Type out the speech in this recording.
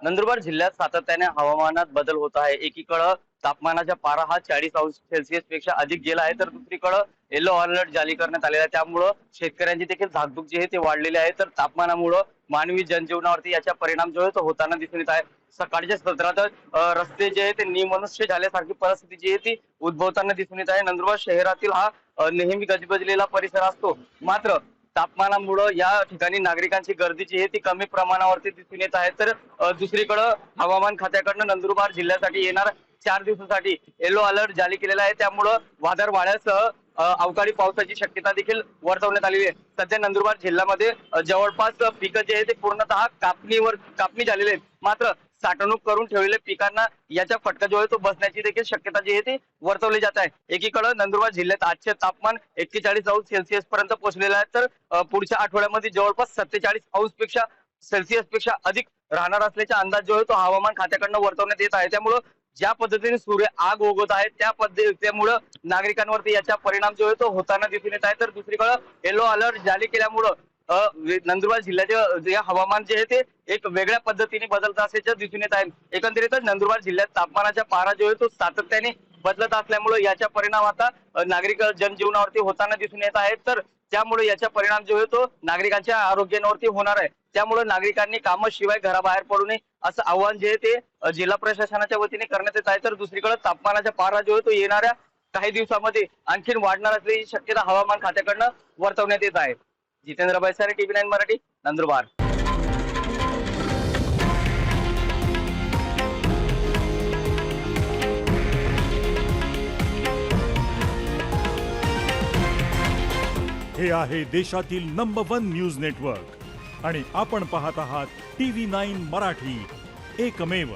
नंदुरबार जिल्ह्यात सातत्याने हवामानात बदल होत आहे। एकीकडे तापमानाचा पारा हा 40 अंश सेल्सिअस पेक्षा अधिक गेला आहे, तर दुसरीकडे येलो अलर्ट जारी करण्यात आलेला आहे। त्यामुळं शेतकऱ्यांची देखील धाकधूक जी आहे ते वाढलेली आहे। तर तापमानामुळे मानवी जनजीवनावरती याचा परिणाम जो आहे तो होताना दिसून येत आहे। सकाळच्या सत्रातच रस्ते जे आहे ते निमनुष्य झाल्यासारखी परिस्थिती जी आहे ती उद्भवताना दिसून येत आहे। नंदुरबार शहरातील हा नेहमी गजबजलेला परिसर असतो, मात्र तापमानामुळे या ठिकाणी नागरिकांची गर्दी जी आहे ती कमी प्रमाणावरती दिसून येत आहे। तर दुसरीकडे हवामान खात्याकडनं नंदुरबार जिल्ह्यासाठी येणार 4 दिवसासाठी येलो अलर्ट जारी केलेला आहे। त्यामुळं वादळ वाऱ्यासह अवकाळी पावसाची शक्यता देखील वर्तवण्यात आलेली आहे। सध्या नंदुरबार जिल्ह्यामध्ये जवळपास पिकं जे आहे ते पूर्णतः कापणी झालेली आहेत, मात्र साठवणूक करून ठेवलेल्या पिकांना याचा फटका जो आहे तो बसण्याची देखील शक्यता जी आहे ती वर्तवली जात आहे। एकीकडे नंदुरबार जिल्ह्यात आजचे तापमान 41 अंश सेल्सिअस पर्यंत पोहोचलेलं आहे, तर पुढच्या आठवड्यामध्ये जवळपास 47 अंश सेल्सिअस पेक्षा अधिक राहणार असल्याचा अंदाज जो आहे तो हवामान खात्याकडनं वर्तवण्यात येत आहे। त्यामुळं ज्या पद्धतीने सूर्य आग उगवत आहे त्या पद्धतीमुळं नागरिकांवरती याचा परिणाम जो आहे तो होताना दिसून येत आहे। तर दुसरीकडे येलो अलर्ट जारी केल्यामुळं नंदुरबार जिल्ह्याचे जे हवामान जे आहे ते एक वेगळ्या पद्धतीने बदलत असल्याचं दिसून येत आहे। एकंदरीतच नंदुरबार जिल्ह्यात तापमानाचा पारा जो आहे तो सातत्याने बदलत असल्यामुळे याचा परिणाम आता नागरिक जनजीवनावरती होताना दिसून येत आहे। तर त्यामुळे याचा परिणाम जो आहे तो नागरिकांच्या आरोग्यावरती होणार आहे। त्यामुळे नागरिकांनी कामाशिवाय घराबाहेर पडू नये असं आवाहन जे आहे ते जिल्हा प्रशासनाच्या वतीने करण्यात येत आहे। तर दुसरीकडे तापमानाचा पारा जो आहे तो येणाऱ्या काही दिवसामध्ये आणखीन वाढणार असल्याची शक्यता हवामान खात्याकडनं वर्तवण्यात येत आहे। जितेंद्र बैसारे, TV9 मराठी, नंदुरबार। हे आहे देशातील नंबर 1 न्यूज नेटवर्क आणि आपण पाहत आहात TV9 मराठी, एकमेव।